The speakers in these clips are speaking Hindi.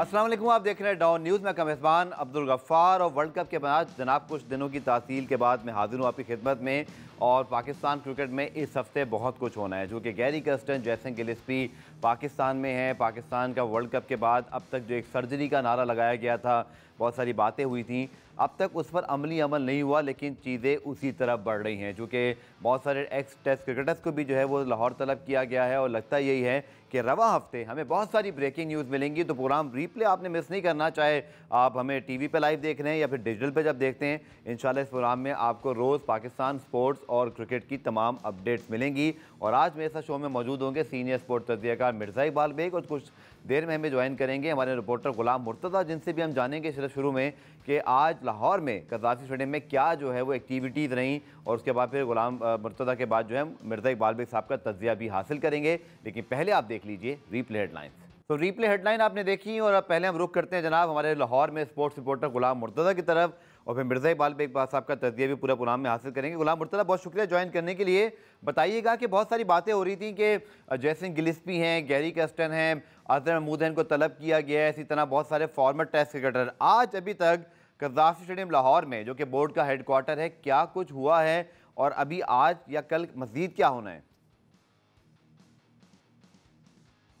अस्सलाम वालेकुम, आप देख रहे हैं डॉन न्यूज़ में मेज़बान अब्दुल गफ्फार। और वर्ल्ड कप के बाद जनाब कुछ दिनों की तासील के बाद मैं हाजिर हूँ आपकी खिदमत में। और पाकिस्तान क्रिकेट में इस हफ्ते बहुत कुछ होना है, जो कि गैरी कर्स्टन, जैसन गिलिस्पी पाकिस्तान में है। पाकिस्तान का वर्ल्ड कप के बाद अब तक जो एक सर्जरी का नारा लगाया गया था, बहुत सारी बातें हुई थी, अब तक उस पर अमली अमल नहीं हुआ, लेकिन चीज़ें उसी तरफ बढ़ रही हैं। चूँकि बहुत सारे एक्स टेस्ट क्रिकेटर्स को भी जो है वो लाहौर तलब किया गया है, और लगता यही है कि रवा हफ्ते हमें बहुत सारी ब्रेकिंग न्यूज़ मिलेंगी। तो प्रोग्राम रिप्ले आपने मिस नहीं करना, चाहे आप हमें टीवी पे लाइव देख रहे हैं या फिर डिजिटल पे जब देखते हैं। इंशाल्लाह इस प्रोग्राम में आपको रोज़ पाकिस्तान स्पोर्ट्स और क्रिकेट की तमाम अपडेट्स मिलेंगी। और आज मेरे साथ शो में मौजूद होंगे सीनियर स्पोर्ट्स तज्ज़ियाकार मिर्ज़ा इकबाल बेग, और कुछ देर में हमें ज्वाइन करेंगे हमारे रिपोर्टर गुलाम मुर्तज़ा, जिनसे भी हम जानेंगे सिर्फ शुरू में कि आज लाहौर में कज़ाफ़ी स्टेडियम में क्या जो है वो एक्टिविटीज़ रहीं। और उसके बाद फिर गुलाम मुर्तज़ा के बाद जो है मिर्ज़ा इकबाल बेग साहब का तज्ज़िया भी हासिल करेंगे। लेकिन पहले आप देख लीजिए रिप्ले हेडलाइंस। तो रिप्ले हेडलाइन आपने देखी, और अब पहले हम रुख करते हैं जनाब हमारे लाहौर में स्पोर्ट्स रिपोर्टर गुलाम मुर्तज़ा की तरफ, और फिर मिर्ज़ा इकबाल बेग साहब का तज़्ज़िया भी पूरा प्रोग्राम में हासिल करेंगे। गुलाम मुर्तज़ा, बहुत शुक्रिया ज्वाइन करने के लिए। बताइएगा कि बहुत सारी बातें हो रही थी कि जैसन गिलिस्पी हैं, गैरी कर्स्टन हैं, अज़हर महमूद हैं, इनको तलब किया गया है। इसी तरह बहुत सारे फॉर्मर टेस्ट क्रिकेटर। आज अभी तक कज़ाफ़ी स्टेडियम लाहौर में, जो कि बोर्ड का हेडक्वार्टर है, क्या कुछ हुआ है, और अभी आज या कल मज़ीद क्या होना है?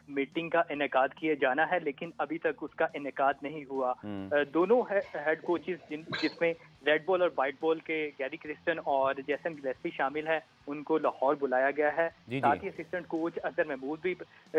मीटिंग का इनेकाद किया जाना है, लेकिन अभी तक उसका इनेकाद नहीं हुआ। दोनों हेड कोचेस जिसमें रेड बॉल और वाइट बॉल के गैरी क्रिस्टन और जैसन गिलेस्पी शामिल हैं, उनको लाहौर बुलाया गया है। साथ ही असिस्टेंट कोच अज़हर महमूद भी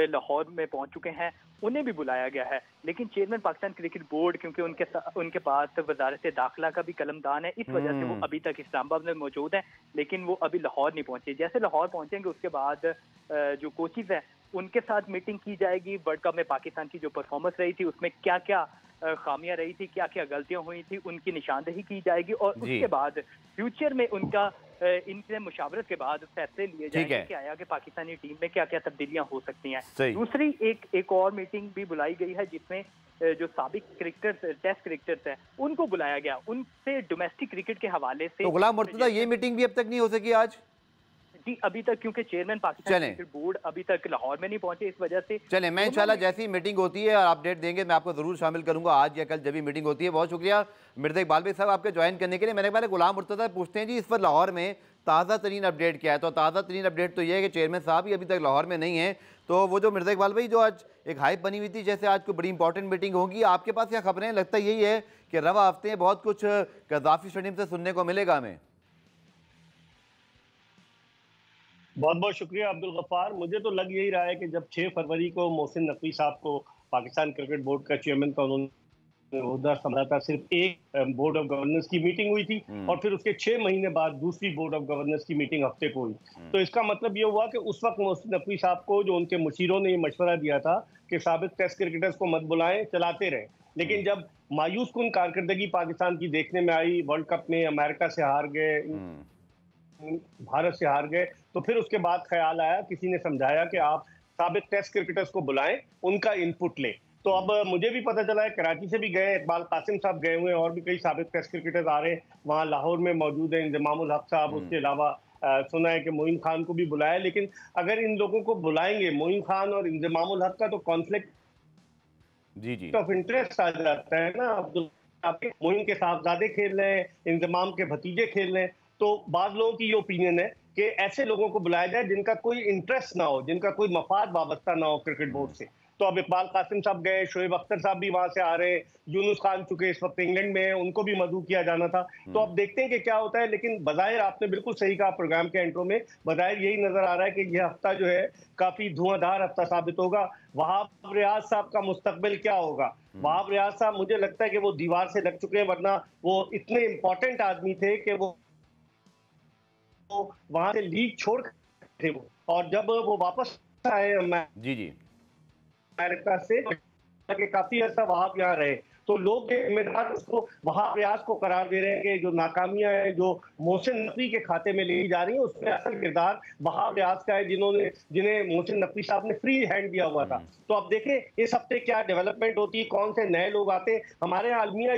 लाहौर में पहुंच चुके हैं, उन्हें भी बुलाया गया है। लेकिन चेयरमैन पाकिस्तान क्रिकेट बोर्ड, क्योंकि उनके पास वजारत दाखिला का भी कलमदान है, इस वजह से वो अभी तक इस्लामाबाद में मौजूद है, लेकिन वो अभी लाहौर नहीं पहुंचे। जैसे लाहौर पहुंचेंगे उसके बाद जो कोचेज है उनके साथ मीटिंग की जाएगी। वर्ल्ड कप में पाकिस्तान की जो परफॉर्मेंस रही थी उसमें क्या क्या खामियां रही थी, क्या क्या गलतियां हुई थी, उनकी निशानदेही की जाएगी। और उसके बाद फ्यूचर में उनका इनसे मुशावरत के बाद फैसले लिए जाएंगे कि आया कि पाकिस्तानी टीम में क्या क्या तब्दीलियां हो सकती हैं। दूसरी एक और मीटिंग भी बुलाई गई है, जिसमें जो साबिक क्रिकेटर्स, टेस्ट क्रिकेटर्स हैं, उनको बुलाया गया, उनसे डोमेस्टिक क्रिकेट के हवाले से। तो गुलाम मुर्तज़ा, ये मीटिंग भी अब तक नहीं हो सकी आज? जी, अभी तक क्योंकि चेयरमैन पाकिस्तान क्रिकेट बोर्ड अभी तक लाहौर में नहीं पहुंचे, इस वजह से। चलें, मैं इंशाल्लाह जैसी मीटिंग होती है और अपडेट देंगे, मैं आपको जरूर शामिल करूंगा आज या कल जब भी मीटिंग होती है। बहुत शुक्रिया मिर्ज़ा इकबाल बेग साहब आपके ज्वाइन करने के लिए। मैंने पहले गुलाम मुर्तज़ा पूछते हैं जी, इस पर लाहौर में ताज़ा तरीन अपडेट क्या है? तो ताज़ा तरीन अपडेट तो ये है कि चेयरमैन साहब ही अभी तक लाहौर में नहीं है। तो वो जो मिर्ज़ा इकबाल भाई, जो आज एक हाइप बनी हुई थी जैसे आज कोई बड़ी इंपॉर्टेंट मीटिंग होगी, आपके पास क्या खबरें? लगता यही है कि रवा हफ्ते बहुत कुछ कज़ाफ़ी स्टेडियम से सुनने को मिलेगा हमें। बहुत बहुत शुक्रिया अब्दुल गफ्फार। मुझे तो लग यही रहा है कि जब 6 फरवरी को मोहसिन नकवी साहब को पाकिस्तान क्रिकेट बोर्ड का चेयरमैन का उन्होंने ओहदा संभाला था, सिर्फ एक बोर्ड ऑफ गवर्नेंस की मीटिंग हुई थी, और फिर उसके 6 महीने बाद दूसरी बोर्ड ऑफ गवर्नेंस की मीटिंग हफ्ते को हुई। तो इसका मतलब ये हुआ कि उस वक्त मोहसिन नकवी साहब को जो उनके मुशीरों ने ये मशवरा दिया था कि साबिक टेस्ट क्रिकेटर्स को मत बुलाएं, चलाते रहे। लेकिन जब मायूस कुन कारकर्दगी पाकिस्तान की देखने में आई, वर्ल्ड कप में अमेरिका से हार गए, भारत से हार गए, तो फिर उसके बाद ख्याल आया, किसी ने समझाया कि आप साबिक टेस्ट क्रिकेटर्स को बुलाएं, उनका इनपुट लें। तो अब मुझे भी पता चला है, कराची से भी गए, इकबाल कासिम साहब गए हुए हैं, और भी कई साबिक टेस्ट क्रिकेटर्स आ रहे हैं, वहाँ लाहौर में मौजूद है इंजमामुल हक साहब। उसके अलावा सुना है कि मोइन खान को भी बुलाया। लेकिन अगर इन लोगों को बुलाएंगे, मोइन खान और इंजमामुल हक का तो कॉन्फ्लिक्ट ऑफ इंटरेस्ट आ जाता है ना अब्दुल। मोइन के साहबजादे खेल रहे हैं, इंजमाम के भतीजे खेल रहे हैं, तो बाद लोगों की ये ओपिनियन है कि ऐसे लोगों को बुलाया जाए जिनका कोई इंटरेस्ट ना हो, जिनका कोई मफाद वाबस्ता ना हो क्रिकेट बोर्ड से। तो अब इकबाल कासिम साहब गए, शोएब अख्तर साहब भी वहां से आ रहे हैं, यूनुस खान चुके इस वक्त इंग्लैंड में हैं, उनको भी मदऊ किया जाना था। तो अब देखते हैं कि क्या होता है। लेकिन बज़ाहिर आपने बिल्कुल सही कहा प्रोग्राम के एंट्रो में, बज़ाहिर यही नजर आ रहा है कि यह हफ्ता जो है काफी धुआंधार हफ्ता साबित होगा। वहाब रियाज साहब का मुस्तकबिल क्या होगा? वहाब रियाज साहब, मुझे लगता है कि वो दीवार से लग चुके हैं, वरना वो इतने इंपॉर्टेंट आदमी थे कि वो वहां से लीग छोड़ थे वो, और जब वो वापस आए अमेरिका से, कि काफी अर्सा वहां यहाँ रहे, तो लोग जिम्मेदार उसको वहाब रियाज को करार दे रहे हैं कि जो नाकामियां हैं जो मोहसिन नकवी के खाते में ली जा रही है, उसमें असल किरदार वहाब रियाज का है, जिन्हें मोहसिन नकवी साहब ने फ्री हैंड दिया हुआ था। तो अब देखें इस हफ्ते क्या डेवलपमेंट होती है, कौन से नए लोग आते हैं। हमारे आलमिया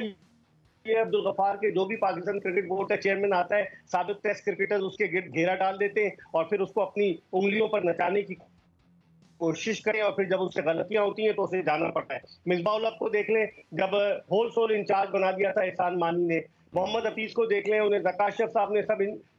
ये अब्दुल गफ्फार के जो भी पाकिस्तान क्रिकेट बोर्ड का चेयरमैन आता है, साबिक टेस्ट क्रिकेटर्स उसके गिर्द घेरा डाल देते हैं और फिर उसको अपनी उंगलियों पर नचाने की कोशिश करें और फिर जब उससे गलतियां होती हैं तो उसे जाना पड़ता है। मिसबाह उल हक को देख लें, जब होल सोल इंचार्ज बना दिया था एहसान मानी ने। मोहम्मद हफीज को देख लें, उन्हें ज़काशफ साहब ने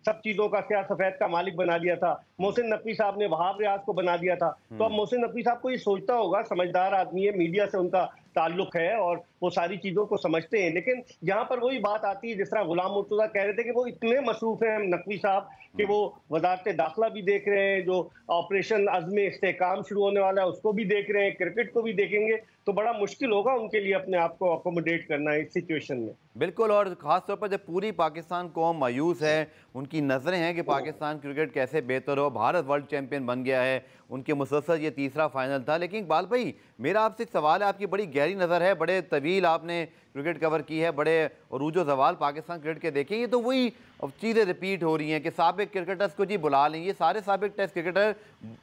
सब चीजों का क्या सफेद का मालिक बना दिया था। मोहसिन नकवी साहब ने वहाब रियाज को बना दिया था। तो अब मोहसिन नकवी साहब को ये सोचता होगा, समझदार आदमी है, मीडिया से उनका ताल्लुक है और वो सारी चीजों को समझते हैं। लेकिन यहाँ पर वही बात आती है, जिस तरह गुलाम मुर्तजा कह रहे थे कि वो इतने मसरूफ हैं नकवी साहब कि वो वजारत दाखिला भी देख रहे हैं, जो ऑपरेशन अज़्म इस्तेहकाम शुरू होने वाला है उसको भी देख रहे हैं, क्रिकेट को भी देखेंगे। तो बड़ा मुश्किल होगा उनके लिए अपने आप को अकोमोडेट करना इस सिचुएशन में। बिल्कुल, और ख़ासतौर पर जब पूरी पाकिस्तान कौम मायूस है, उनकी नज़रें हैं कि पाकिस्तान क्रिकेट कैसे बेहतर हो, भारत वर्ल्ड चैंपियन बन गया है, उनके मुसलसल ये तीसरा फाइनल था। लेकिन इकबाल भाई, मेरा आपसे एक सवाल है, आपकी बड़ी गहरी नज़र है, बड़े तवील आपने क्रिकेट कवर की है, बड़े अरूज ज़वाल पाकिस्तान क्रिकेट के देखें, ये तो वही चीज़ें रिपीट हो रही हैं कि साबिक क्रिकेटर्स को जी बुला लें। ये सारे साबिक टेस्ट क्रिकेटर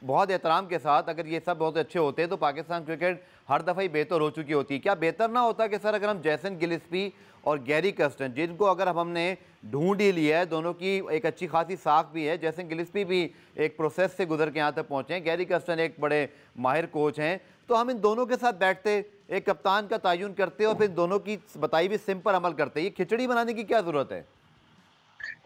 बहुत एहतराम के साथ, अगर ये सब बहुत अच्छे होते तो पाकिस्तान क्रिकेट हर दफ़ा ही बेहतर हो चुकी होती। क्या बेहतर ना होता कि सर, अगर हम जैसन गिलिस्पी और गैरी कर्स्टन, जिनको अगर हमने ढूंढ ही लिया है, दोनों की एक अच्छी खासी साख भी है, जैसन गिलिस्पी भी एक प्रोसेस से गुजर के यहाँ तक पहुँचे हैं, गैरी कर्स्टन एक बड़े माहिर कोच हैं, तो हम इन दोनों के साथ बैठते, एक कप्तान का तयन करते और फिर दोनों की बताई हुई सिम पर अमल करते। ये खिचड़ी बनाने की क्या ज़रूरत है?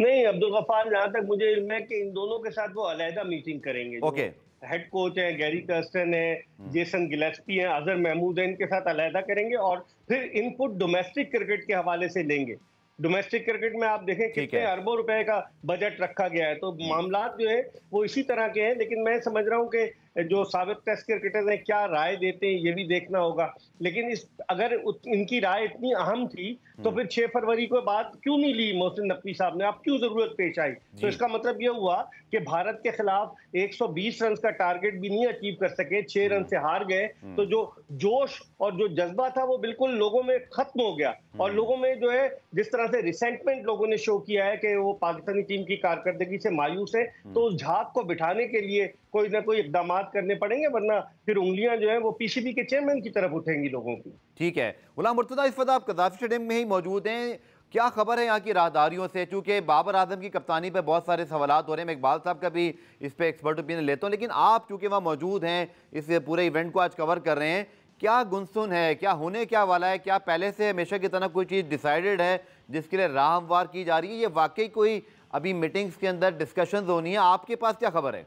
नहीं अब्दुल गफ्फार, जहाँ तक मुझे इल्म है कि इन दोनों के साथ वो अलहदा मीटिंग करेंगे। ओके, हेड कोच हैं, गैरी कर्स्टन है, जेसन गिलेस्पी हैं, अजहर महमूद है, इनके साथ अलहदा करेंगे और फिर इनपुट डोमेस्टिक क्रिकेट के हवाले से लेंगे। डोमेस्टिक क्रिकेट में आप देखें कितने अरबों रुपए का बजट रखा गया है, तो मामलात जो है वो इसी तरह के हैं। लेकिन मैं समझ रहा हूँ कि जो साबिक टेस्ट क्रिकेटर्स हैं क्या राय देते हैं ये भी देखना होगा। लेकिन अगर इनकी राय इतनी अहम थी तो फिर 6 फरवरी को बाद क्यों नहीं ली मोहसिन नकवी साहब ने? आप क्यों जरूरत पेश आई? तो इसका मतलब ये हुआ कि भारत के खिलाफ 120 रन का टारगेट भी नहीं अचीव कर सके, 6 रन से हार गए। तो जो जोश और जो जज्बा था वो बिल्कुल लोगों में खत्म हो गया और लोगों में जो है जिस तरह से रिसेंटमेंट लोगों ने शो किया है कि वो पाकिस्तानी टीम की कारकर्दगी से मायूस है, तो उस झाग को बिठाने के लिए कोई ना कोई इकदाम करने पड़ेंगे, वरना फिर उंगलियां जो है वो पीसीबी के चेयरमैन की तरफ उठेंगी लोगों की। ठीक है गुलाम मुर्तजा, इस वक्त आप कदाफी स्टेडियम में ही मौजूद हैं, क्या खबर है यहाँ की राहदारियों से? चूंकि बाबर आजम की कप्तानी पर बहुत सारे सवालात हो रहे हैं, मैं इकबाल साहब का भी इस पर एक्सपर्ट ओपिनियन लेता हूँ, लेकिन आप चूंकि वहाँ मौजूद हैं, इस पूरे इवेंट को आज कवर कर रहे हैं, क्या गुनसुन है, क्या होने क्या वाला है? क्या पहले से हमेशा की तरह कोई चीज़ डिसाइडेड है जिसके लिए राह हमवार की जा रही है? ये वाकई कोई अभी मीटिंग्स के अंदर डिस्कशंस होनी है? आपके पास क्या खबर है?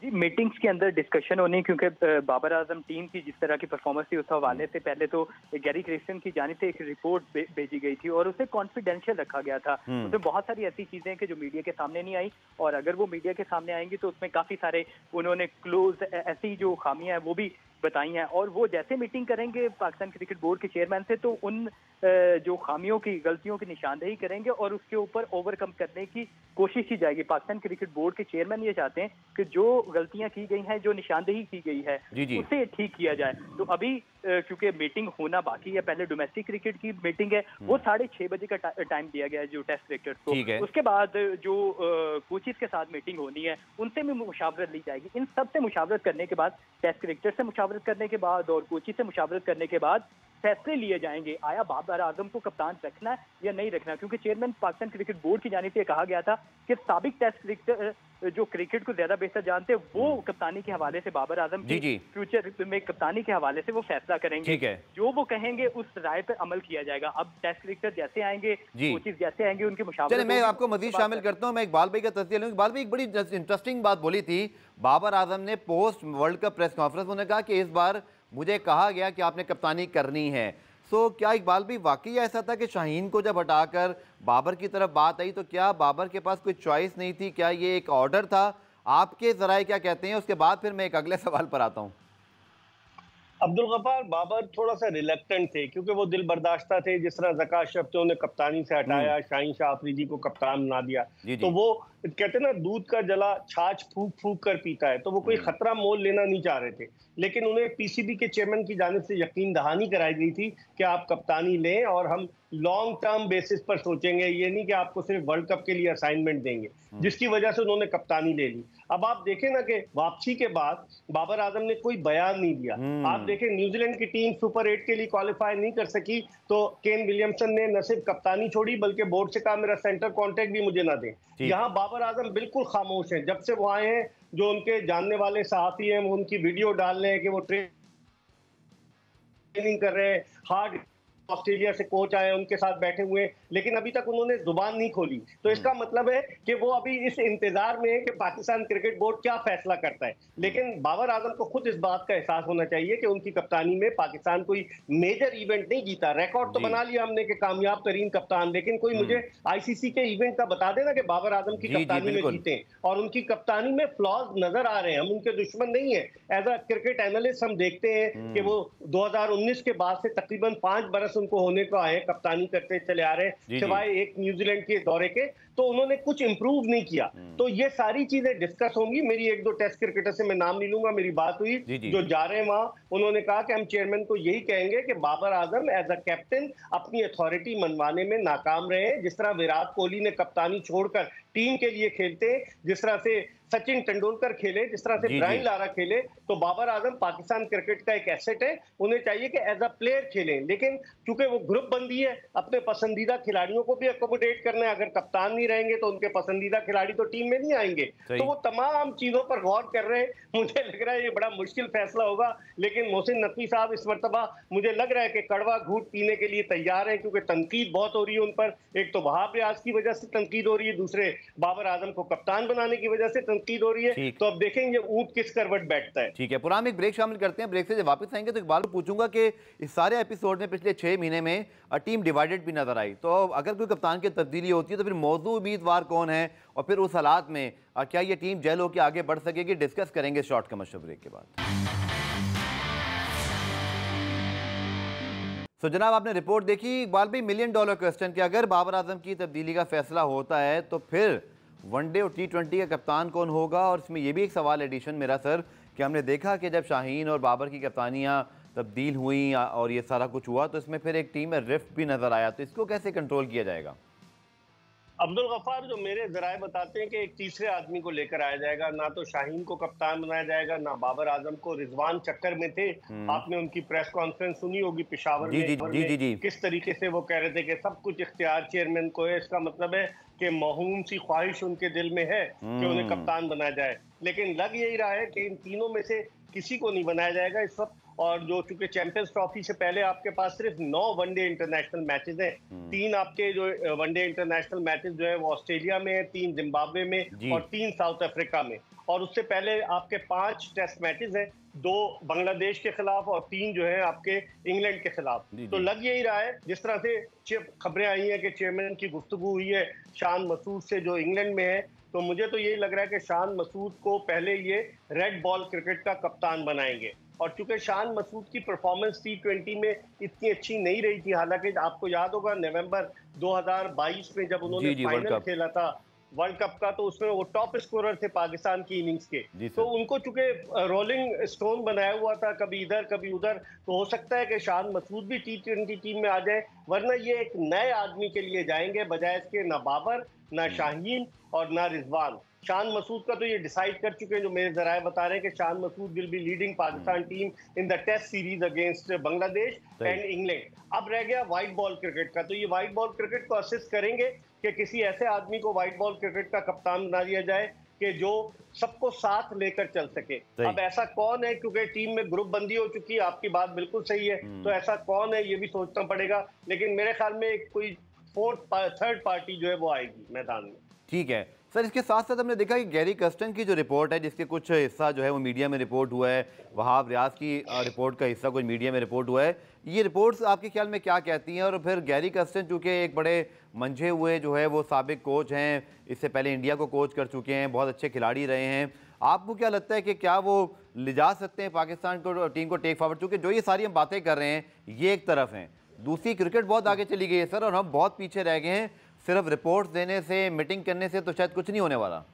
जी, मीटिंग्स के अंदर डिस्कशन होनी, क्योंकि बाबर आजम टीम की जिस तरह की परफॉर्मेंस थी उस हवाले से पहले तो गैरी क्रिस्टन की जानिब से एक रिपोर्ट भेजी गई थी और उसे कॉन्फिडेंशियल रखा गया था। उसमें बहुत सारी ऐसी चीजें कि जो मीडिया के सामने नहीं आई, और अगर वो मीडिया के सामने आएंगी तो उसमें काफी सारे उन्होंने क्लोज ऐसी जो खामियां हैं वो भी बताई हैं। और वो जैसे मीटिंग करेंगे पाकिस्तान क्रिकेट बोर्ड के चेयरमैन से, तो उन जो खामियों की, गलतियों की निशानदेही करेंगे और उसके ऊपर ओवरकम करने की कोशिश की जाएगी। पाकिस्तान क्रिकेट बोर्ड के चेयरमैन ये चाहते हैं कि जो गलतियां की गई हैं, जो निशानदेही की गई है, उसे ठीक किया जाए। तो अभी क्योंकि मीटिंग होना बाकी है, पहले डोमेस्टिक क्रिकेट की मीटिंग है, वो 6:30 बजे का टाइम दिया गया है जो टेस्ट क्रिकेट को। उसके बाद जो कोचेस के साथ मीटिंग होनी है उनसे भी मुशावरत ली जाएगी। इन सब से मुशावरत करने के बाद, टेस्ट क्रिकेटर से मुशावरत करने के बाद और कोचेस से मुशावरत करने के बाद फैसले लिए जाएंगे, आया बाबर आजम को कप्तान रखना है या नहीं रखना। क्योंकि चेयरमैन पाकिस्तान क्रिकेट बोर्ड की जानिब से कहा गया था कि साबिक टेस्ट क्रिकेटर जो क्रिकेट को ज्यादा बेहतर जानते हैं वो कप्तानी के हवाले से, बाबर आजम की फ्यूचर में कप्तानी के हवाले से वो फैसला करेंगे। जो वो कहेंगे उस राय पर अमल किया जाएगा। अब टेस्ट क्रिकेटर जैसे आएंगे, कोचेस जैसे आएंगे, उनके मुशावरे। मैं आपको मजीद शामिल करता हूँ। मैं इकबाल भाई का तस्दीक लूँ। इकबाल भाई, एक बड़ी इंटरेस्टिंग बात बोली थी बाबर आजम ने post world cup press conference में, कहा कि इस बार मुझे कहा गया कि आपने कप्तानी करनी है। तो क्या इकबाल भी वाकई ऐसा था कि शाहीन को जब हटाकर बाबर की तरफ बात आई तो क्या बाबर के पास कोई चॉइस नहीं थी? क्या ये एक ऑर्डर था? आपके ज़राए क्या कहते हैं? उसके बाद फिर मैं एक अगले सवाल पर आता हूँ। अब्दुल गफ्फार, बाबर थोड़ा सा रिलक्टेंट थे क्योंकि वो दिल बर्दाश्ता थे। जिस तरह ज़काशफ ने उन्हें कप्तानी से हटाया, शाहीन शाह अफरीदी को कप्तान बना दिया, तो वो कहते हैं ना दूध का जला छाछ फूक फूक कर पीता है, तो वो कोई खतरा मोल लेना नहीं चाह रहे थे। लेकिन उन्हें पीसीबी के चेयरमैन की जानिब से यकीन दहानी कराई गई थी कि आप कप्तानी लें और हम लॉन्ग टर्म बेसिस पर सोचेंगे, ये नहीं कि आपको सिर्फ वर्ल्ड कप के लिए असाइनमेंट देंगे, जिसकी वजह से उन्होंने कप्तानी ले ली। अब आप देखें ना कि वापसी के बाद बाबर आजम ने कोई बयान नहीं दिया। आप देखें न्यूजीलैंड की टीम सुपर 8 के लिए क्वालिफाई नहीं कर सकी तो केन विलियमसन ने न सिर्फ कप्तानी छोड़ी बल्कि बोर्ड से कहा मेरा सेंटर कॉन्ट्रैक्ट भी मुझे ना दें। यहाँ बाबर आजम बिल्कुल खामोश है। जब से वो आए हैं, जो उनके जानने वाले सहाफी हैं वो उनकी वीडियो डाल रहे हैं कि वो ट्रेनिंग कर रहे हैं, हार्ड ऑस्ट्रेलिया से कोच आए उनके साथ बैठे हुए, लेकिन अभी तक उन्होंने जुबान नहीं खोली। तो इसका मतलब है कि वो अभी इस इंतजार में है कि पाकिस्तान क्रिकेट बोर्ड क्या फैसला करता है। लेकिन बाबर आजम को खुद इस बात का एहसास होना चाहिए कि उनकी कप्तानी में पाकिस्तान कोई मेजर इवेंट नहीं जीता। रिकॉर्ड तो बना लिया हमने कि कामयाब तरीन कप्तान, लेकिन कोई मुझे आईसीसी के इवेंट का बता देना कि बाबर आजम की कप्तानी में जीते। और उनकी कप्तानी में फ्लॉज नजर आ रहे हैं, हम उनके दुश्मन नहीं है। एज अ क्रिकेट एनालिस्ट हम देखते हैं कि वो 2019 के बाद से तकरीबन 5 बरस उनको होने को आए, कप्तानी करते चले आ रहे हैं, सिवाय एक न्यूजीलैंड के दौरे के, तो उन्होंने कुछ इंप्रूव नहीं किया। तो ये सारी चीजें डिस्कस होंगी। मेरी 1-2 टेस्ट क्रिकेटर से मैं नाम नहीं लूंगा, मेरी बात हुई जो जा रहे हैं वहां, उन्होंने कहा कि हम चेयरमैन को यही कहेंगे कि Babar Azam as a captain अपनी अथॉरिटी मनवाने में नाकाम रहे। जिस तरह विराट कोहली ने कप्तानी छोड़कर टीम के लिए खेलते, जिस तरह से सचिन तेंदुलकर खेले, जिस तरह से ब्रायन लारा खेले, तो बाबर आजम पाकिस्तान क्रिकेट का एक एसेट है। उन्हें चाहिए कि एज अ प्लेयर खेलें, लेकिन चूंकि वो ग्रुप बंदी है, अपने पसंदीदा खिलाड़ियों को भी अकोमोडेट करना है। अगर कप्तान नहीं रहेंगे तो उनके पसंदीदा खिलाड़ी तो टीम में नहीं आएंगे। तो वो तमाम चीजों पर गौर कर रहे हैं। मुझे लग रहा है ये बड़ा मुश्किल फैसला होगा, लेकिन मोहसिन नकवी साहब इस मरतबा मुझे लग रहा है कि कड़वा घूंट पीने के लिए तैयार है, क्योंकि तनकीद बहुत हो रही है उन पर। एक तो वहाब रियाज की वजह से तनकीद हो रही है, दूसरे बाबर आजम को कप्तान बनाने की वजह से तनकीद हो रही है। तो अब देखेंगे ऊंट किस करवट बैठता है। ठीक है, पुराना एक ब्रेक शामिल करते हैं। ब्रेक से जब वापस आएंगे तो इकबाल को पूछूंगा कि इस सारे एपिसोड में पिछले 6 महीने में टीम डिवाइडेड भी नजर आई, तो अगर कोई कप्तान की तब्दीली होती है तो फिर मौजू उम्मीदवार कौन है और फिर उस हालात में क्या ये टीम जेल होकर आगे बढ़ सकेगी, डिस्कस करेंगे शॉर्ट कमर्शियल ब्रेक के बाद। तो जनाब आपने रिपोर्ट देखी इकबाल भाई, $1 मिलियन क्वेश्चन कि अगर बाबर आजम की तब्दीली का फैसला होता है तो फिर वनडे और T20 का कप्तान कौन होगा। और इसमें यह भी एक सवाल एडिशन मेरा सर कि हमने देखा कि जब शाहीन और बाबर की कप्तानियां तब्दील हुई और ये सारा कुछ हुआ तो इसमें फिर एक टीम में रिफ्ट भी नजर आया, तो इसको कैसे कंट्रोल किया जाएगा? अब्दुल गफ्फार, जो मेरे जराए बताते हैं कि एक तीसरे आदमी को लेकर आया जाएगा। ना तो शाहीन को कप्तान बनाया जाएगा, ना बाबर आजम को। रिजवान चक्कर में थे, आपने उनकी प्रेस कॉन्फ्रेंस सुनी होगी पेशावर में, किस तरीके से वो कह रहे थे कि सब कुछ इख्तियार चेयरमैन को है। इसका मतलब है कि मौहूम सी ख्वाहिश उनके दिल में है कि उन्हें कप्तान बनाया जाए। लेकिन लग यही रहा है कि इन तीनों में से किसी को नहीं बनाया जाएगा इस वक्त। और जो चूंकि चैंपियंस ट्रॉफी से पहले आपके पास सिर्फ 9 वनडे इंटरनेशनल मैचेस हैं। 3 आपके जो वनडे इंटरनेशनल मैचेस जो है वो ऑस्ट्रेलिया में है, 3 जिम्बाब्वे में और 3 साउथ अफ्रीका में। और उससे पहले आपके 5 टेस्ट मैचेस हैं, 2 बांग्लादेश के खिलाफ और 3 जो है आपके इंग्लैंड के खिलाफ। तो लग यही रहा है, जिस तरह से खबरें आई हैं कि चेयरमैन की गुफ्तगू हुई है शान मसूद से जो इंग्लैंड में है, तो मुझे तो यही लग रहा है कि शान मसूद को पहले ये रेड बॉल क्रिकेट का कप्तान बनाएंगे। और चूंकि शान मसूद की परफॉर्मेंस T20 में इतनी अच्छी नहीं रही थी, हालांकि आपको याद होगा नवंबर 2022 में जब उन्होंने फाइनल खेला था वर्ल्ड कप का, तो उसमें वो टॉप स्कोरर थे पाकिस्तान की इनिंग्स के। तो उनको चूंकि रोलिंग स्टोन बनाया हुआ था, कभी इधर कभी उधर, तो हो सकता है कि शान मसूद भी T20 टीम में आ जाए। वरना ये एक नए आदमी के लिए जाएंगे, बजाय इसके ना बाबर, ना शाहीन और ना रिजवान। शान मसूद का तो ये डिसाइड कर चुके हैं, जो मेरे जराए बता रहे हैं कि Shan Masood will be leading Pakistan team in the test series against Bangladesh and England. अब रह गया व्हाइट बॉल क्रिकेट का, तो ये व्हाइट बॉल क्रिकेट को असिस्ट करेंगे कि किसी ऐसे आदमी को व्हाइट बॉल क्रिकेट का कप्तान बना दिया जाए कि जो सबको साथ लेकर चल सके। अब ऐसा कौन है, क्योंकि टीम में ग्रुप बंदी हो चुकी है, आपकी बात बिल्कुल सही है, तो ऐसा कौन है ये भी सोचना पड़ेगा। लेकिन मेरे ख्याल में कोई थर्ड पार्टी जो है वो आएगी मैदान में। ठीक है सर, इसके साथ साथ हमने देखा कि गैरी कर्स्टन की जो रिपोर्ट है, जिसके कुछ हिस्सा जो है वो मीडिया में रिपोर्ट हुआ है, वहाब रियाज की रिपोर्ट का हिस्सा कुछ मीडिया में रिपोर्ट हुआ है, ये रिपोर्ट्स आपके ख्याल में क्या कहती हैं? और फिर गैरी कर्स्टन चूँकि एक बड़े मंझे हुए जो है वो साबिक कोच हैं, इससे पहले इंडिया को कोच कर चुके हैं, बहुत अच्छे खिलाड़ी रहे हैं, आपको क्या लगता है कि क्या वो ले जा सकते हैं पाकिस्तान को टीम को टेक फॉरवर्ड? चूँकि जो ये सारी हम बातें कर रहे हैं ये एक तरफ हैं, दूसरी क्रिकेट बहुत आगे चली गई है सर, और हम बहुत पीछे रह गए हैं। सिर्फ रिपोर्ट्स देने से, मीटिंग करने से तो शायद कुछ नहीं होने वाला।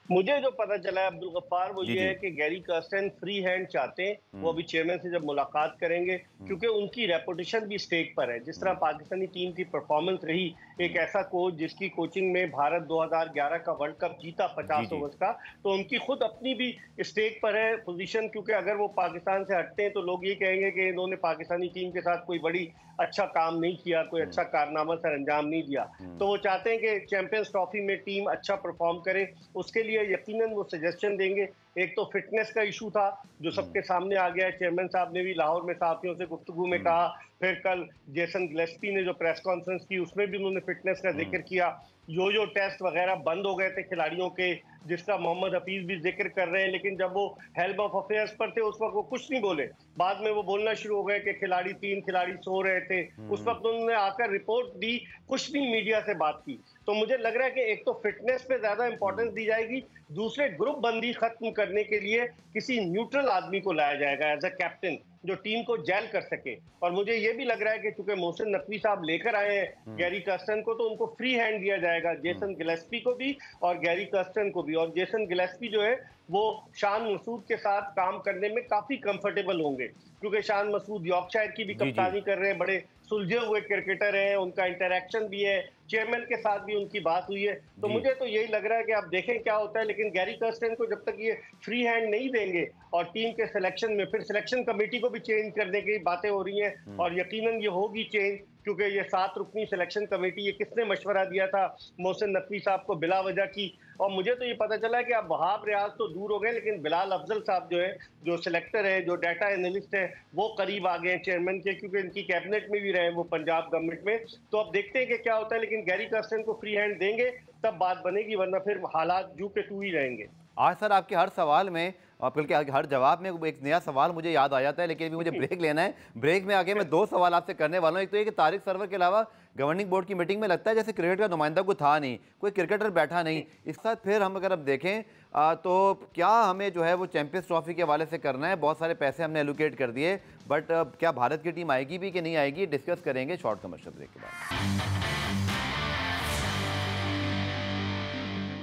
मुझे जो पता चला है अब्दुल गफ्फार, वो ये है कि गैरी कर्स्टन फ्री हैंड चाहते हैं। वो अभी चेयरमैन से जब मुलाकात करेंगे, क्योंकि उनकी रेपुटेशन भी स्टेक पर है। जिस तरह पाकिस्तानी टीम की परफॉर्मेंस रही एक ऐसा कोच जिसकी कोचिंग में भारत 2011 का वर्ल्ड कप जीता 50 ओवर्स का, तो उनकी खुद अपनी भी स्टेक पर है पोजीशन, क्योंकि अगर वो पाकिस्तान से हटते हैं तो लोग ये कहेंगे कि इन्होंने पाकिस्तानी टीम के साथ कोई बड़ी अच्छा काम नहीं किया, कोई अच्छा कारनामा सर अंजाम नहीं दिया। तो वो चाहते हैं कि चैंपियंस ट्रॉफी में टीम अच्छा परफॉर्म करे, उसके लिए यकीनन वो सजेशन देंगे। एक तो फिटनेस का इशू था जो सबके सामने आ गया है, चेयरमैन साहब ने भी लाहौर में साथियों से गुफ्तगू में कहा, फिर कल जेसन गिलेस्पी ने जो प्रेस कॉन्फ्रेंस की उसमें भी उन्होंने फिटनेस का जिक्र किया। जो टेस्ट वगैरह बंद हो गए थे खिलाड़ियों के, जिसका मोहम्मद हफीज भी जिक्र कर रहे हैं, लेकिन जब वो हेल्प ऑफ अफेयर्स पर थे उस वक्त वो कुछ नहीं बोले। बाद में वो बोलना शुरू हो गए कि तीन खिलाड़ी सो रहे थे, उस वक्त उन्होंने आकर रिपोर्ट दी, कुछ नहीं मीडिया से बात की। तो मुझे लग रहा है कि एक तो फिटनेस पे ज्यादा इंपॉर्टेंस दी जाएगी, दूसरे ग्रुप बंदी खत्म करने के लिए किसी न्यूट्रल आदमी को लाया जाएगा एज अ कैप्टन, जो टीम को जेल कर सके। और मुझे ये भी लग रहा है कि चूंकि मोहसिन नकवी साहब लेकर आए हैं गैरी कर्स्टन को, तो उनको फ्री हैंड दिया जाएगा, जेसन गिलेस्पी को भी और गैरी कर्स्टन को भी। और जेसन गिलेस्पी जो है वो शान मसूद के साथ काम करने में काफी कंफर्टेबल होंगे, क्योंकि शान मसूद यॉर्कशायर की भी कप्तानी कर रहे हैं, बड़े सुलझे हुए क्रिकेटर हैं, उनका इंटरैक्शन भी है, चेयरमैन के साथ भी उनकी बात हुई है। तो मुझे तो यही लग रहा है कि आप देखें क्या होता है। लेकिन गैरी कर्स्टन को जब तक ये फ्री हैंड नहीं देंगे और टीम के सिलेक्शन में, फिर सिलेक्शन कमेटी को भी चेंज करने की बातें हो रही हैं और यकीनन ये होगी चेंज, क्योंकि ये 7 रुकनी सिलेक्शन कमेटी, ये किसने मशवरा दिया था मोहसिन नकवी साहब को बिला वजह की। और मुझे तो ये पता चला है कि अब वहाब रियाज तो दूर हो गए, लेकिन बिलाल अफजल साहब जो है, जो सिलेक्टर है, जो डाटा एनालिस्ट है, वो करीब आ गए हैं चेयरमैन के, क्योंकि इनकी कैबिनेट में भी रहे वो पंजाब गवर्नमेंट में। तो अब देखते हैं कि क्या होता है, लेकिन गैरी कर्स्टन को फ्री हैंड देंगे तब बात बनेगी, वरना फिर हालात जू के तू ही रहेंगे। आज सर आपके हर सवाल में और बल्कि हर जवाब में एक नया सवाल मुझे याद आ जाता है, लेकिन अभी मुझे ब्रेक लेना है। ब्रेक में आगे मैं 2 सवाल आपसे करने वाला हूँ। एक तो ये कि तारिक सरवर के अलावा गवर्निंग बोर्ड की मीटिंग में लगता है जैसे क्रिकेट का नुमाइंदा कोई था नहीं, कोई क्रिकेटर बैठा नहीं। इसके साथ फिर हम अगर अब देखें तो क्या हमें जो है वो चैंपियंस ट्रॉफी के हवाले से करना है, बहुत सारे पैसे हमने एलोकेट कर दिए, बट क्या भारत की टीम आएगी भी कि नहीं आएगी, डिस्कस करेंगे शॉर्ट कमर्शियल ब्रेक के बाद।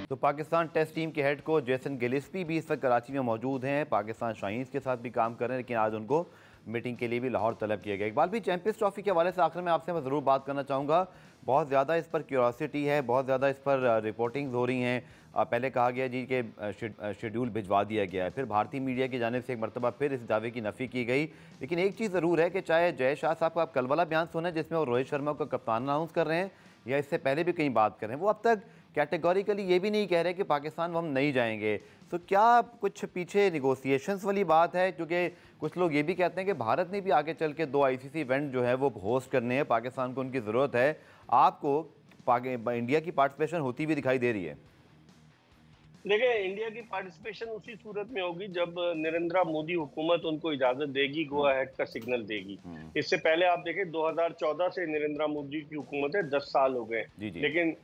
तो पाकिस्तान टेस्ट टीम के हेड कोच जेसन गिलेस्पी भी इस वक्त कराची में मौजूद हैं, पाकिस्तान शाहीन्स के साथ भी काम कर रहे हैं, लेकिन आज उनको मीटिंग के लिए भी लाहौर तलब किया गया। इकबाल भी चैंपियंस ट्रॉफी के हवाले से आखिर में आपसे मैं ज़रूर बात करना चाहूँगा। बहुत ज़्यादा इस पर क्यूरोसिटी है, बहुत ज़्यादा इस पर रिपोर्टिंग्स हो रही हैं। पहले कहा गया जी कि शेड्यूल भिजवा दिया गया है, फिर भारतीय मीडिया की जानिब से एक मरतबा फिर इस दावे की नफ़ी की गई। लेकिन एक चीज़ ज़रूर है कि चाहे जय शाह साहब का आप कल वाला बयान सुने जिसमें वो रोहित शर्मा को कप्तान अनाउंस कर रहे हैं, या इससे पहले भी कहीं बात कर रहे हैं, वो अब तक कैटेगोरिकली ये भी नहीं कह रहे कि पाकिस्तान हम नहीं जाएंगे। तो क्या कुछ पीछे निगोसिएशंस वाली बात है? क्योंकि कुछ लोग ये भी कहते हैं कि भारत ने भी आगे चल के 2 ICC इवेंट जो है वो होस्ट करने हैं, पाकिस्तान को उनकी ज़रूरत है। आपको इंडिया की पार्टिसिपेशन होती हुई दिखाई दे रही है? देखिए, इंडिया की पार्टिसिपेशन उसी सूरत में होगी जब नरेंद्र मोदी हुकूमत उनको इजाजत देगी, गो अहेड का सिग्नल देगी। इससे पहले आप देखें 2014 से नरेंद्र मोदी की हुकूमत है, 10 साल हो गए, लेकिन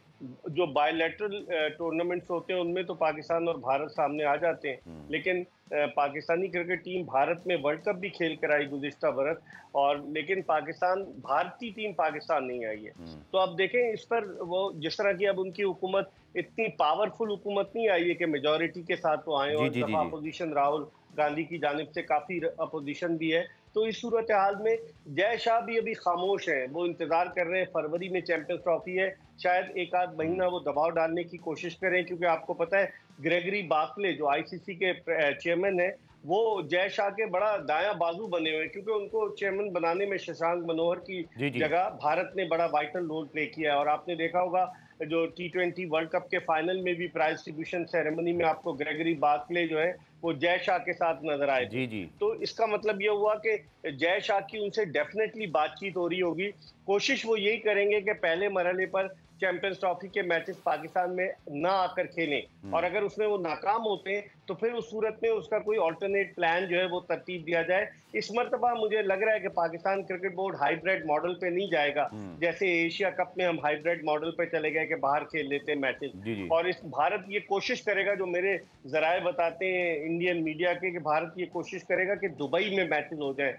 जो बायलैटरल टूर्नामेंट्स होते हैं उनमें तो पाकिस्तान और भारत सामने आ जाते हैं। लेकिन पाकिस्तानी क्रिकेट टीम भारत में वर्ल्ड कप भी खेल कर आई गुज़िश्ता बरस, और लेकिन भारतीय टीम पाकिस्तान नहीं आई है। तो अब देखें इस पर, वो जिस तरह की अब उनकी हुकूमत इतनी पावरफुल हुकूमत नहीं आई है कि मेजॉरिटी के साथ वो आए, और अपोजिशन राहुल गांधी की जानिब से काफी अपोजिशन भी है। तो इस सूरत हाल में जय शाह भी अभी खामोश हैं, वो इंतजार कर रहे हैं। फरवरी में चैंपियंस ट्रॉफी है, शायद एक आध महीना वो दबाव डालने की कोशिश करें, क्योंकि आपको पता है ग्रेगरी बार्कले जो ICC के चेयरमैन है, वो जय शाह के बड़ा दायां बाजू बने हुए, क्योंकि उनको चेयरमैन बनाने में शशांक मनोहर की जगह भारत ने बड़ा वाइटल रोल प्ले किया है। और आपने देखा होगा जो T20 वर्ल्ड कप के फाइनल में भी प्राइज डिस्ट्रीब्यूशन सेरेमनी में आपको ग्रेगरी बार्कले जो है वो जय शाह के साथ नजर आए थे। तो इसका मतलब ये हुआ कि जय शाह की उनसे डेफिनेटली बातचीत हो रही होगी। कोशिश वो यही करेंगे कि पहले मरहले पर चैंपियंस ट्रॉफी के मैचेस पाकिस्तान में ना आकर खेलें, और अगर उसमें वो नाकाम होते हैं तो फिर उस सूरत में उसका कोई ऑल्टरनेट प्लान जो है वो तरतीब दिया जाए। इस मरतबा मुझे लग रहा है कि Pakistan cricket board hybrid model पे नहीं जाएगा, जैसे एशिया कप में हम हाइब्रिड मॉडल पे चले गए कि बाहर खेल लेते हैं मैचेस। और इस भारत ये कोशिश करेगा, जो मेरे जराए बताते हैं इंडियन मीडिया के, कि भारत ये कोशिश करेगा कि दुबई में मैचेस हो जाए,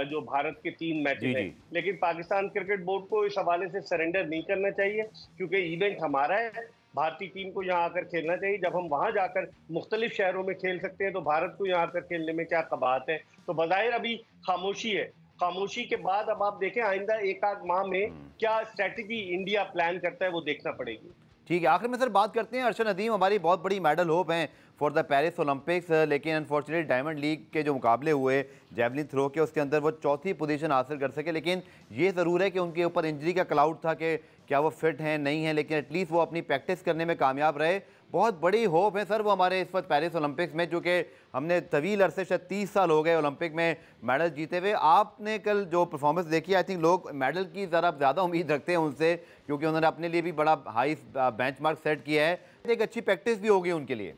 जो भारत के 3 मैचेस हैं। लेकिन पाकिस्तान क्रिकेट बोर्ड को इस हवाले से सरेंडर नहीं करना चाहिए, क्योंकि इवेंट हमारा है, भारतीय टीम को यहाँ आकर खेलना चाहिए। जब हम वहां जाकर मुख्तलिफ शहरों में खेल सकते हैं तो भारत को यहाँ आकर खेलने में क्या कबाहत है। तो बज़ाहिर अभी खामोशी है। खामोशी के बाद अब आप देखें आइंदा एक आध माह में क्या स्ट्रेटजी इंडिया प्लान करता है वो देखना पड़ेगी। ठीक है, आखिर में सर बात करते हैं, अर्शद नदीम हमारी बहुत बड़ी मेडल होप हैं फॉर द पेरिस ओलंपिक्स, लेकिन अनफॉर्चुनेटली डायमंड लीग के जो मुकाबले हुए जेवलिन थ्रो के, उसके अंदर वो चौथी पोजीशन हासिल कर सके। लेकिन ये ज़रूर है कि उनके ऊपर इंजरी का क्लाउड था कि क्या वो फिट हैं नहीं हैं, लेकिन एटलीस्ट वो अपनी प्रैक्टिस करने में कामयाब रहे। बहुत बड़ी होप है सर वो हमारे इस वक्त पेरिस ओलंपिक्स में, जो कि हमने तवील अरसे शायद 30 साल हो गए ओलंपिक में मेडल जीते हुए। आपने कल जो परफॉर्मेंस देखी, आई थिंक लोग मेडल की ज़रा ज़्यादा उम्मीद रखते हैं उनसे, क्योंकि उन्होंने अपने लिए भी बड़ा हाई बेंचमार्क सेट किया है। एक अच्छी प्रैक्टिस भी होगी उनके लिए।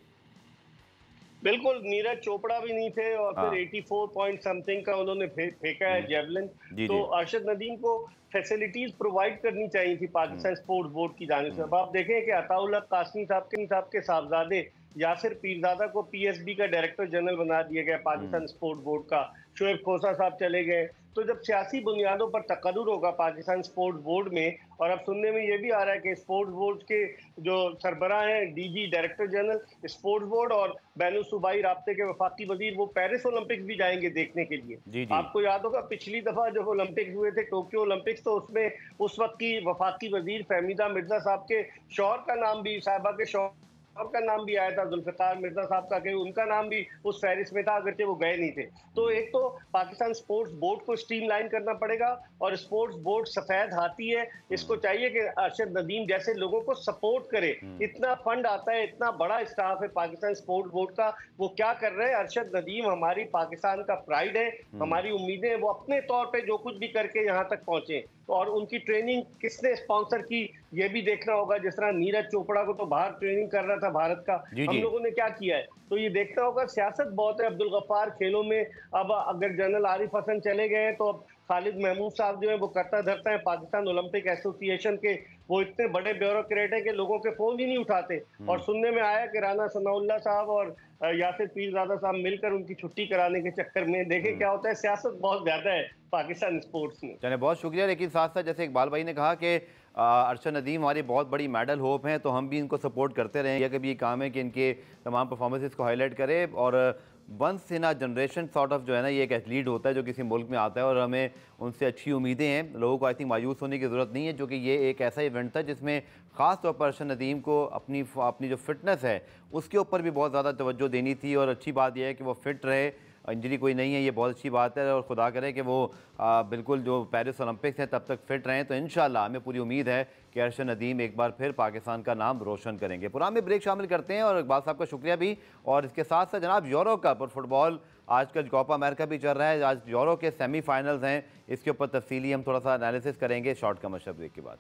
बिल्कुल, नीरज चोपड़ा भी नहीं थे और फिर 84 पॉइंट समथिंग का उन्होंने फेंका है जेवलिन। तो अरशद नदीम को फैसिलिटीज प्रोवाइड करनी चाहिए थी पाकिस्तान स्पोर्ट्स बोर्ड की जानिब से। अब आप देखें कि अताउल्लाह कासमी साहब के साहबजादे यासिर पीरजादा को पीएसबी का डायरेक्टर जनरल बना दिया गया पाकिस्तान स्पोर्ट्स बोर्ड का। शोएब खोसा साहब चले गए। तो जब सियासी बुनियादों पर तकर्रुर होगा पाकिस्तान स्पोर्ट्स बोर्ड में, और अब सुनने में ये भी आ रहा है कि स्पोर्ट्स बोर्ड के जो सरबराह हैं, DG director general sports board और बैनुल सूबाई राब्ते के वफाकी वजीर, वो पेरिस ओलंपिक्स भी जाएंगे देखने के लिए। आपको याद होगा पिछली दफा जब ओलंपिक्स हुए थे, टोक्यो ओलंपिक्स, तो उसमें उस वक्त की वफाकी वजीर फहमीदा मिर्जा साहब के शौहर का नाम भी, साहिबा के शौहर का नाम भी आया था, जुल्फिकार मिर्जा साहब का, कि उनका नाम भी उस फहरिस्त में था, अगरचे वो गए नहीं थे। तो एक तो पाकिस्तान स्पोर्ट्स बोर्ड को स्ट्रीमलाइन करना पड़ेगा, और स्पोर्ट्स बोर्ड सफेद हाथी है, इसको चाहिए कि अरशद नदीम जैसे लोगों को सपोर्ट करे। इतना फंड आता है, इतना बड़ा स्टाफ है पाकिस्तान स्पोर्ट्स बोर्ड का, वो क्या कर रहे हैं? अरशद नदीम हमारी पाकिस्तान का प्राइड है, हमारी उम्मीदें हैं वो अपने तौर पे जो कुछ भी करके यहाँ तक पहुंचे। और उनकी ट्रेनिंग किसने स्पॉन्सर की ये भी देखना होगा। जिस तरह नीरज चोपड़ा को तो बाहर ट्रेनिंग कर रहा था भारत का, हम लोगों ने क्या किया है, तो ये देखना होगा। सियासत बहुत है अब्दुल गफ्फार खेलों में। अब अगर जनरल आरिफ हसन चले गए हैं तो अब खालिद महमूद साहब जो है वो करता धरता है पाकिस्तान ओलंपिक एसोसिएशन के, वो इतने बड़े ब्यूरोक्रेट है कि लोगों के फोन ही नहीं उठाते। और सुनने में आया कि राना सनाउल्लाह साहब और यासिर पीरजादा साहब मिलकर उनकी छुट्टी कराने के चक्कर में, देखें क्या होता है। सियासत बहुत ज्यादा है पाकिस्तान स्पोर्ट्स में। चलिए, बहुत शुक्रिया। लेकिन साथ साथ जैसे इकबाल भाई ने कहा कि अरशद नदीम हमारी बहुत बड़ी मेडल होप हैं, तो हम भी इनको सपोर्ट करते रहें। या कभी ये काम है कि इनके तमाम परफॉर्मेंसेस को हाईलाइट करें। और once in a generation sort of जो है ना, ये एक एथलीट होता है जो किसी मुल्क में आता है, और हमें उनसे अच्छी उम्मीदें हैं। लोगों को आई थिंक मायूस होने की ज़रूरत नहीं है, जो कि ये एक ऐसा इवेंट था जिसमें ख़ास तौर पर अरशद नदीम को अपनी जो फिटनेस है उसके ऊपर भी बहुत ज़्यादा तवज्जो देनी थी। और अच्छी बात यह है कि वो फिट रहे, इंजरी कोई नहीं है, ये बहुत अच्छी बात है। और खुदा करे कि वो बिल्कुल जो पेरिस ओलंपिक्स हैं तब तक फिट रहें। तो इंशाल्लाह हमें पूरी उम्मीद है कि अरशद नदीम एक बार फिर पाकिस्तान का नाम रोशन करेंगे। प्रोग्राम में ब्रेक शामिल करते हैं, और इकबाल साहब का शुक्रिया भी। और इसके साथ साथ जनाब यूरो कप और फुटबॉल, आजकल कोपा अमेरिका भी चल रहा है, आज यूरो के सेमीफाइनल्स हैं, इसके ऊपर तफसीली हम थोड़ा सा एनालिसिस करेंगे शॉर्ट कमर्शियल ब्रेक के बाद।